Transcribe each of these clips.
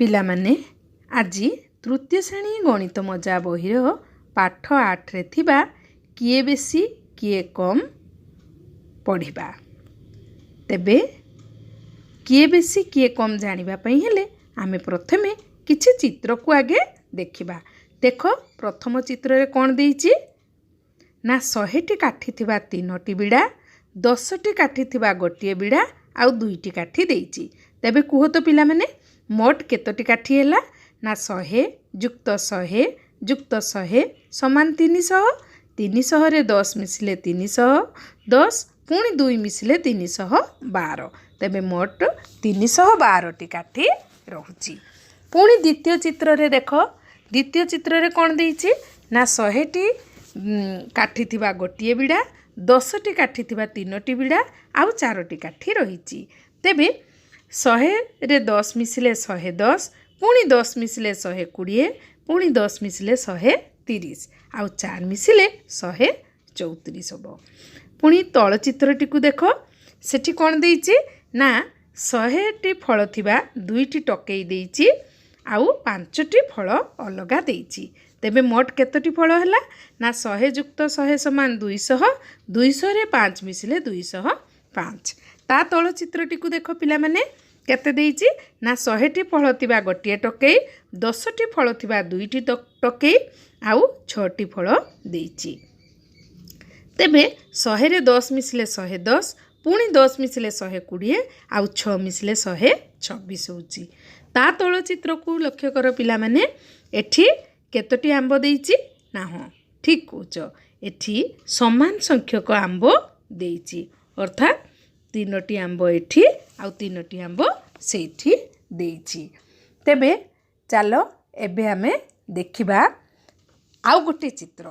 ପିଲାମାନେ ଆଜି ତୃତୀୟ ଶ୍ରେଣୀ ଗଣିତ ମଜା ବହିର ପାଠ 8ରେ ଥିବା କିଏ ବେଶୀ କିଏ କମ୍ ପଢ଼ିବା। ତେବେ କିଏ ବେଶୀ କିଏ କମ୍ ଜାଣିବା ପାଇଁ ହେଲେ ଆମେ ପ୍ରଥମେ କିଛି ଚିତ୍ରକୁ ଆଗେ ଦେଖିବା। ଦେଖ ପ୍ରଥମ ଚିତ୍ରରେ କ'ଣ ଦେଇଛି ନା 100ଟି କାଠି ଥିବା 3ଟି ବିଡ଼ା, 10ଟି କାଠି ଥିବା ଗୋଟିଏ ବିଡ଼ା ଆଉ 2ଟି କାଠି ଦେଇଛି। ତେବେ କୁହ ତ ପିଲାମାନେ ମୋଟ କେତୋଟି କାଠି ହେଲା ନା 100 ଯୁକ୍ତ 100 ଯୁକ୍ତ 100 ସମାନ 300। 300ରେ 10 ମିଶିଲେ 310 ପୁଣି 2 ମିଶିଲେ 312। ତେବେ ମୋଟ 312ଟି କାଠି ରହୁଛି। ପୁଣି ଦ୍ୱିତୀୟ ଚିତ୍ରରେ ଦେଖ, ଦ୍ୱିତୀୟ ଚିତ୍ରରେ କ'ଣ ଦେଇଛି ନା 100ଟି କାଠି ଥିବା ଗୋଟିଏ ବିଡ଼ା, 10ଟି କାଠି ଥିବା 3ଟି ବିଡ଼ା ଆଉ 4ଟି କାଠି ରହିଛି। ତେବେ 100ରେ 10 ମିଶିଲେ 110 ପୁଣି 10 ମିଶିଲେ 120 ପୁଣି 10 ମିଶିଲେ 130 ଆଉ 4 ମିଶିଲେ 134 ହେବ। ପୁଣି ତଳ ଚିତ୍ରଟିକୁ ଦେଖ, ସେଠି କ'ଣ ଦେଇଛି ନା 100ଟି ଫଳ ଥିବା 2ଟି ଟକେଇ ଦେଇଛି ଆଉ 5ଟି ଫଳ ଅଲଗା ଦେଇଛି। ତେବେ ମୋଟ କେତୋଟି ଫଳ ହେଲା ନା 100 ଯୁକ୍ତ 100 ସମାନ 200, 200ରେ 5 ମିଶିଲେ 205। ତା ତଳ ଚିତ୍ରଟିକୁ ଦେଖ ପିଲାମାନେ, କେତେ ଦେଇଛି ନା 100ଟି ଫଳ ଥିବା ଗୋଟିଏ ଟକେଇ, 10ଟି ଫଳ ଥିବା 2ଟି ଟକେଇ ଆଉ 6ଟି ଫଳ ଦେଇଛି। ତେବେ 100ରେ 10 ମିଶିଲେ 110 ପୁଣି 10 ମିଶିଲେ 120 ଆଉ 6 ମିଶିଲେ 126 ହେଉଛି। ତା ତଳ ଚିତ୍ରକୁ ଲକ୍ଷ୍ୟ କର ପିଲାମାନେ, ଏଠି କେତୋଟି ଆମ୍ବ ଦେଇଛି ନା ହଁ ଠିକ୍ କହୁଛ, ଏଠି ସମାନ ସଂଖ୍ୟକ ଆମ୍ବ ଦେଇଛି। ଅର୍ଥାତ୍ 3ଟି ଆମ୍ବ ଏଠି ଆଉ 3ଟି ଆମ୍ବ ସେଇଠି ଦେଇଛି। ତେବେ ଚାଲ ଏବେ ଆମେ ଦେଖିବା ଆଉ ଗୋଟେ ଚିତ୍ର।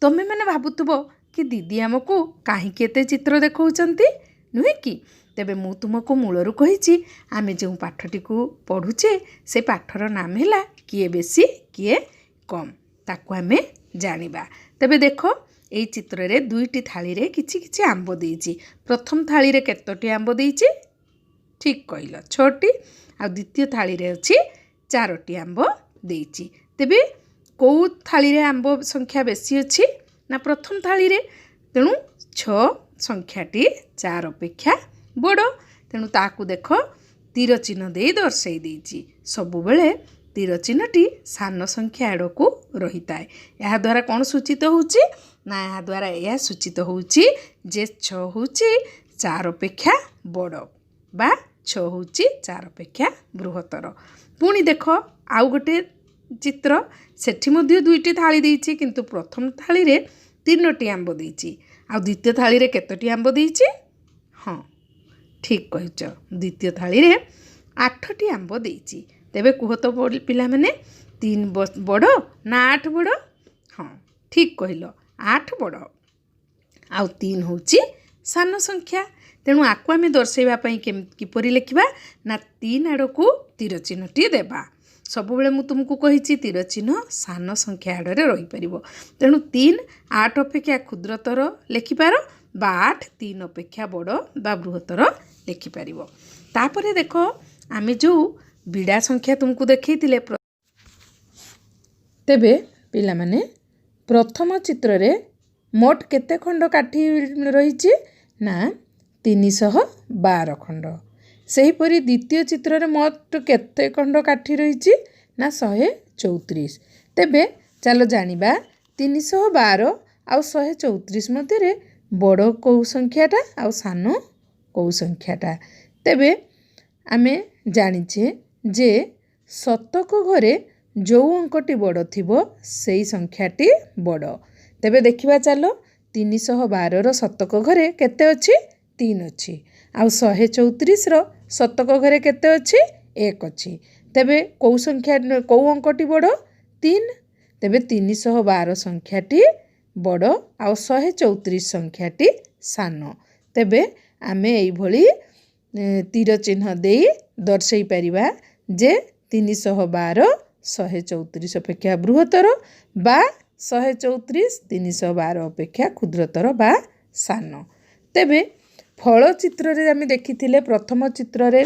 ତମେମାନେ ଭାବୁଥିବ କି ଦିଦି ଆମକୁ କାହିଁକି ଏତେ ଚିତ୍ର ଦେଖାଉଛନ୍ତି, ନୁହେଁ କି? ତେବେ ମୁଁ ତୁମକୁ ମୂଳରୁ କହିଛି, ଆମେ ଯେଉଁ ପାଠଟିକୁ ପଢ଼ୁଛେ ସେ ପାଠର ନାମ ହେଲା କିଏ ବେଶୀ କିଏ କମ୍। ତାକୁ ଆମେ ଜାଣିବା। ତେବେ ଦେଖ ଏଇ ଚିତ୍ରରେ 2ଟି ଥାଳିରେ କିଛି କିଛି ଆମ୍ବ ଦେଇଛି। ପ୍ରଥମ ଥାଳିରେ କେତୋଟି ଆମ୍ବ ଦେଇଛି? ଠିକ୍ କହିଲ, 6ଟି। ଆଉ ଦ୍ୱିତୀୟ ଥାଳିରେ ଅଛି 4ଟି ଆମ୍ବ ଦେଇଛି। ତେବେ କେଉଁ ଥାଳିରେ ଆମ୍ବ ସଂଖ୍ୟା ବେଶୀ ଅଛି ନା ପ୍ରଥମ ଥାଳିରେ। ତେଣୁ 6 ସଂଖ୍ୟାଟି 4 ଅପେକ୍ଷା ବଡ଼। ତେଣୁ ତାକୁ ଦେଖ ତୀର ଚିହ୍ନ ଦେଇ ଦର୍ଶାଇ ଦେଇଛି। ସବୁବେଳେ ତୀର ଚିହ୍ନଟି ସାନ ସଂଖ୍ୟା ଆଡ଼କୁ ରହିଥାଏ। ଏହାଦ୍ୱାରା କ'ଣ ସୂଚିତ ହେଉଛି ନା ଏହାଦ୍ୱାରା ଏହା ସୂଚିତ ହେଉଛି ଯେ 6 ହେଉଛି 4 ଅପେକ୍ଷା ବଡ଼ ବା 6 ହେଉଛି 4 ଅପେକ୍ଷା ବୃହତ୍ତର। ପୁଣି ଦେଖ ଆଉ ଗୋଟେ ଚିତ୍ର, ସେଠି ମଧ୍ୟ 2ଟି ଥାଳି ଦେଇଛି କିନ୍ତୁ ପ୍ରଥମ ଥାଳିରେ 3ଟି ଆମ୍ବ ଦେଇଛି ଆଉ ଦ୍ୱିତୀୟ ଥାଳିରେ କେତୋଟି ଆମ୍ବ ଦେଇଛି? ହଁ ଠିକ୍ କହିଛ, ଦ୍ୱିତୀୟ ଥାଳିରେ 8ଟି ଆମ୍ବ ଦେଇଛି। ତେବେ କୁହ ତ ପିଲାମାନେ 3 ବଡ଼ ନା 8 ବଡ଼? ହଁ ଠିକ୍ କହିଲ, 8 ବଡ଼ ଆଉ 3 ହେଉଛି ସାନ ସଂଖ୍ୟା। ତେଣୁ ଆକୁ ଆମେ ଦର୍ଶାଇବା ପାଇଁ କିପରି ଲେଖିବା ନା 3 ଆଡ଼କୁ ତୀର ଚିହ୍ନଟି ଦେବା। ସବୁବେଳେ ମୁଁ ତୁମକୁ କହିଛି ତୀର ଚିହ୍ନ ସାନ ସଂଖ୍ୟା ଆଡ଼ରେ ରହିପାରିବ। ତେଣୁ 3 8 ଅପେକ୍ଷା କ୍ଷୁଦ୍ରତର ଲେଖିପାର ବା 8 3 ଅପେକ୍ଷା ବଡ଼ ବା ବୃହତ୍ତର ଲେଖିପାରିବ। ତାପରେ ଦେଖ ଆମେ ଯେଉଁ ବିଡ଼ା ସଂଖ୍ୟା ତୁମକୁ ଦେଖେଇଥିଲେ, ତେବେ ପିଲାମାନେ ପ୍ରଥମ ଚିତ୍ରରେ ମୋଟ କେତେ ଖଣ୍ଡ କାଠି ରହିଛି ନା 312 ଖଣ୍ଡ। ସେହିପରି ଦ୍ୱିତୀୟ ଚିତ୍ରରେ ମୋଟ କେତେ ଖଣ୍ଡ କାଠି ରହିଛି ନା 134। ତେବେ ଚାଲ ଜାଣିବା 312 ଆଉ 134 ମଧ୍ୟରେ ବଡ଼ କେଉଁ ସଂଖ୍ୟାଟା ଆଉ ସାନ କେଉଁ ସଂଖ୍ୟାଟା। ତେବେ ଆମେ ଜାଣିଛେ ଯେ ଶତକ ଘରେ ଯେଉଁ ଅଙ୍କଟି ବଡ଼ ଥିବ ସେଇ ସଂଖ୍ୟାଟି ବଡ଼। ତେବେ ଦେଖିବା ଚାଲ 312ର ଶତକ ଘରେ କେତେ ଅଛି? 3 ଅଛି। ଆଉ 134ର ଶତକ ଘରେ କେତେ ଅଛି? 1 ଅଛି। ତେବେ କେଉଁ ଅଙ୍କଟି ବଡ଼? 3। ତେବେ 312 ସଂଖ୍ୟାଟି ବଡ଼ ଆଉ 134 ସଂଖ୍ୟାଟି ସାନ। ତେବେ ଆମେ ଏଇଭଳି ତୀର ଚିହ୍ନ ଦେଇ ଦର୍ଶାଇ ପାରିବା ଯେ 312 134 ଅପେକ୍ଷା ବୃହତ୍ତର ବା 134 312 ଅପେକ୍ଷା କ୍ଷୁଦ୍ରତର ବା ସାନ। ତେବେ ଫଳ ଚିତ୍ରରେ ଆମେ ଦେଖିଥିଲେ, ପ୍ରଥମ ଚିତ୍ରରେ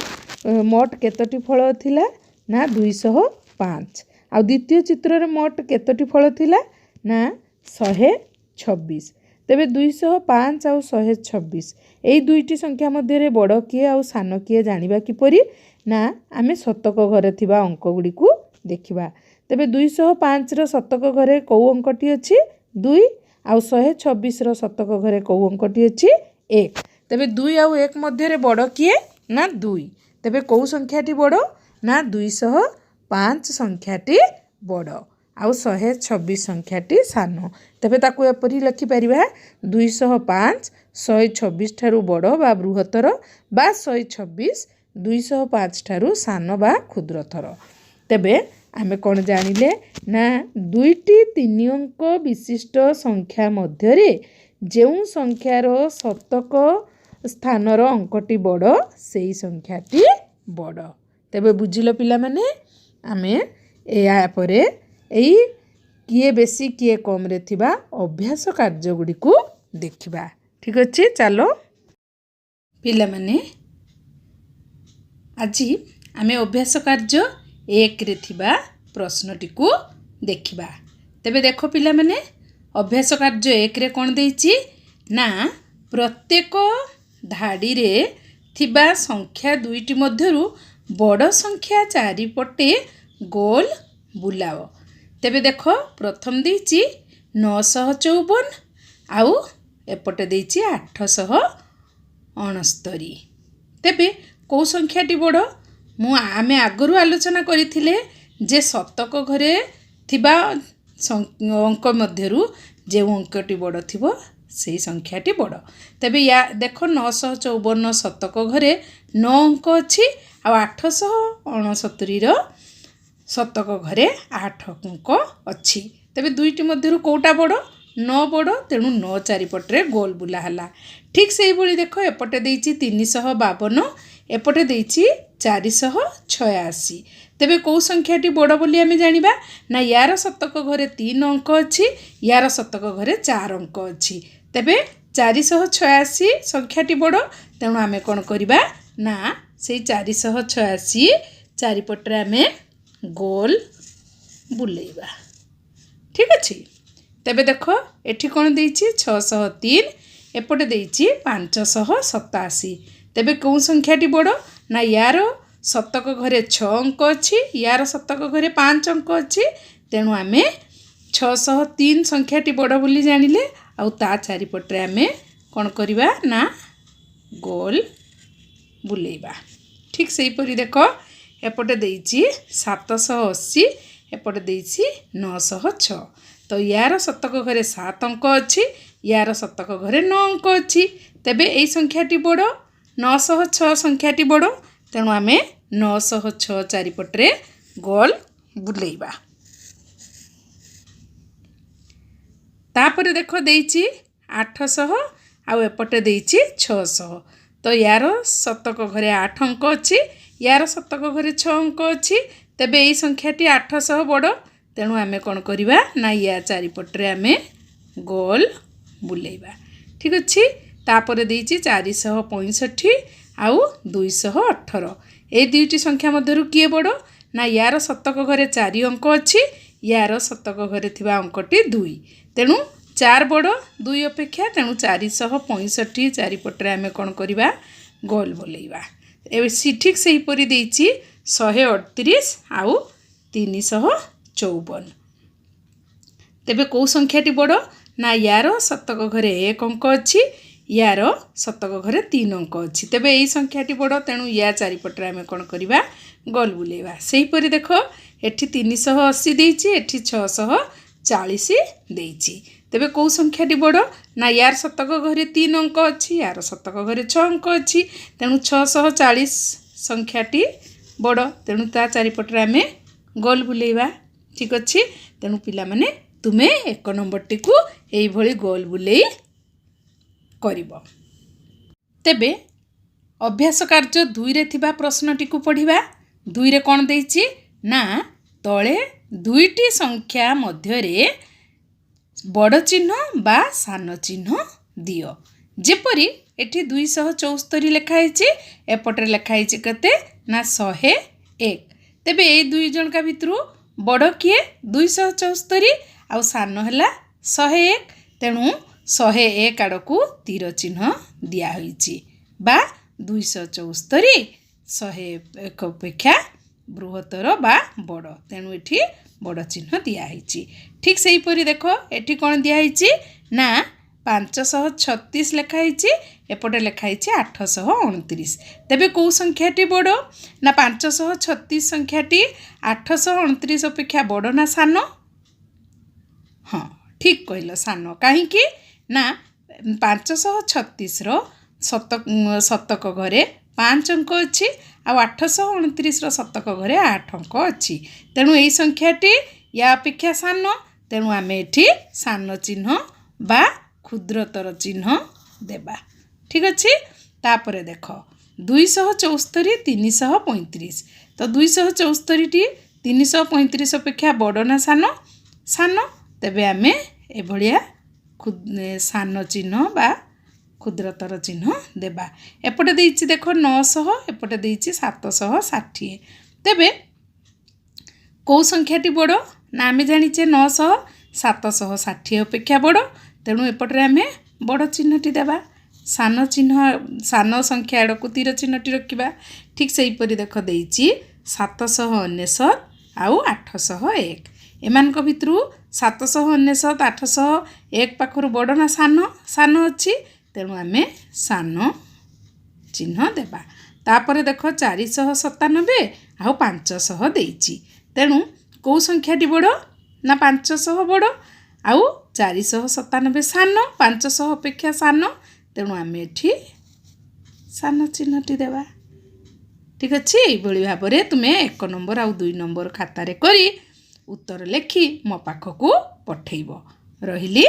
ମୋଟ କେତୋଟି ଫଳ ଥିଲା ना 205 आ द्वितीय चित्र मोट केतोटी फल थिला ना 126 तेबे 205 आ 126 एई दुईटी संख्या मध्य बड़ किए आ सान किए जानिबा किपरि ना आमे शतक घरे थिबा अंक गुडी को देखिबा तेबे 205 रो शतक घरे कौ अंकटी अछि 2 आ 126 रो शतक घरे कौ अंकटी अछि 1 तेबे 2 आ 1 मध्य बड़ किए ना 2 तेबे कौ संख्याटी बड़ ना 205 संख्याटी बड़ आउ 126 संख्याटी सान तेबे ताकू एपरि लिखि परिबा 205 126 ठारू बड़ बा बृहत्तर बा 126 205 ठारू सान बा क्षुद्रतर तेबे आमे कौन जानिले ना दुईटी 3 अंक विशिष्ट संख्या मध्यरे जेउ संख्यार शतक स्थानर अंकटी बड़ सेई संख्याटी बड़ तेबे बुझिलो पिला माने आमे या परे एई किए बेसी किए कम रे थिबा अभ्यास कार्य गुडी को देखिबा ठीक अछि चलो पिला माने आज आमे अभ्यास कार्य 1 रे थिबा प्रश्नटी को देखिबा तेबे देखो पिला माने अभ्यास कार्य 1 रे कोन देइछि ना प्रत्येक धाडी रे थिबा संख्या दुईटी मध्यरु बड़ संख्या चारिपटे गोल बुलाओ तेबे देखो प्रथम देइछि 954 आउ एपटे देइछि 869 तेबे कौ संख्याटी बड़ मु आमे आगरु आलोचना करिथिले जे शतक घरे थिबा अंक मध्यरु जे अंकटी बड़ थिबो सेई संख्याटी बड़ तेबे या देखो 954 शतक घरे 9 अंक अछि आ 869 रो शतक घरे 8 अंक अछि तेबे दुईटी मध्यरु कोटा बड़ 9 बड़ तेणु 9 चारिपटे गोल बुला हला ठीक सेही भली देखो एपटे देइछि 352 एपटे देइछि 486 तेबे कौ संख्याटी बड़ बोली आमे जानिबा ना यार शतक घरे 3 अंक अछि यार शतक घरे 4 अंक अछि तेबे 486 संख्याटी बड़ तेणु आमे कोन करिबा ना सेई 486 चारिपटे आमे गोल बुलेइबा ठीक अछि तेबे देखो एठी कोन देइछि 603 एपटे देइछि 587 तेबे कौ संख्याटी बड़ ना यार शतक घरे 6 अंक अछि यार शतक घरे 5 अंक अछि तेणु आमे 603 संख्याटी बड़ बोली जानिले आउ ता चारिपटे आमे कोन करिबा ना गोल बुलेइबा ठीक सेही परि देखो एपटे देइछि 780 एपटे देइछि 906 तो यार शतक घरे 7 अंक अछि यार शतक घरे 9 अंक अछि तेबे एई संख्याटी बड़ 906 संख्याटी बड़ तेणु आमे 906 चारिपटे गोल बुलेइबा तापरे देखो देइछि 800 आउ एपटे देइछि 600 तो यार शतक घरे 8 अंक अछि यार शतक घरे 6 अंक अछि तेबे एई संख्याटी 800 बड़ तेणु आमे कोन करिबा ना या चारिपटे आमे गोल बुलेइबा ठीक अछि तापरे देइछि 465 आउ 218 ए दुईटी संख्या मध्यरु किए बड़ ना यार शतक घरे 4 अंक अछि यार शतक घरे थिबा अंकटी 2 तेणु 4 बड़ 2 अपेक्षा तेणु 465 चारिपटे आमे कोन करिबा गोल बुलेइबा ए ठीक सेही परि देइछि 138 आउ 354 तेबे कौ संख्याटी बड़ ना यार शतक घरे 1 अंक अछि यार शतक घरे 3 अंक अछि तेबे एई संख्याटी बड़ तेणु या चारिपटे आमे कोन करिबा गोल बुलेइबा सेही परि देखो एठी 380 देइछि एठी 640 देइछि तेबे कौ संख्याटी बड़ ना यार शतक घरे 3 अंक अछि यार शतक घरे 6 अंक अछि तेणु 640 संख्याटी बड़ तेणु ता चारिपटे आमे गोल बुलेइबा ठीक अछि तेणु पिला माने तुमे 1 नंबरटी को एई भली गोल बुलेई करिबो तेबे अभ्यास कार्य 2 रे थिबा प्रश्नटी को पढ़िबा 2 रे कोन देइछि ना तळे दुईटी संख्या मध्यरे बड़ चिन्ह बा सान चिन्ह दियो जेपरी एठी 274 लेखा हैछि एपटे लेखा हैछि कते ना 101 तेबे ए दुई जनका भितरु बड़ किए 274 आउ सान है 101 तेणु 101 आड़ को तीर चिन्ह दिया बा 274 101 अपेक्षा बृहत्तर बा बड़ तेणु ये बड़ चिन्ह दिखाई। ठीक से हीपरी देख ये कौन दिखाई ना 536 लिखाई एपटे लिखाई 829 तेबे कौ संख्याटी बड़ ना 536 संख्याटी 829 अपेक्षा बड़ ना सान। हाँ ठीक कहल सान कहीं ना 536 शतक घरे 5 अंक अच्छी आ 829 शतक घरे 8 अंक अच्छी तेणु यही संख्याटी या अपेक्षा सान तेणु आम ये सान चिन्ह बा क्षुद्रतर चिन्ह देबा। ठीक अच्छे तापरे देख 274 335 तो 274 टी 335 अपेक्षा बड़ ना सान सान तेबे आम एभलिया सान चिन्ह बा क्षुद्रतर चिन्ह देबा। एपटे देइछि देख 900 एपटे देइछि 760 तेबे कौ संख्याटी बड़ ना आम जानिचे 900 760 अपेक्षा बड़ तेणु एपटे आम बड़ चिन्हटी देबा सान चिन्ह सान संख्या आड़ को तीर चिन्हटी रखा। ठीक से हीपरी देख देइछि 799 आउ 801 एमान भितरु 799 801 पाखरु बड़ ना सान सान अच्छी तेणु आम सान चिन्ह देबा। तापरे देख 497 आउ 500 देइछि तेणु कौ संख्याटी बड़ ना 500 बड़ आउ 497 सान 500 अपेक्षा सान तेणु आम ये सान चिन्हटी देबा। ठीक अच्छे यही भाव में तुम्हें 1 नंबर आउ 2 नंबर खातारे करी उत्तर लिखि मो पाखकू पठेइबो। रहिली।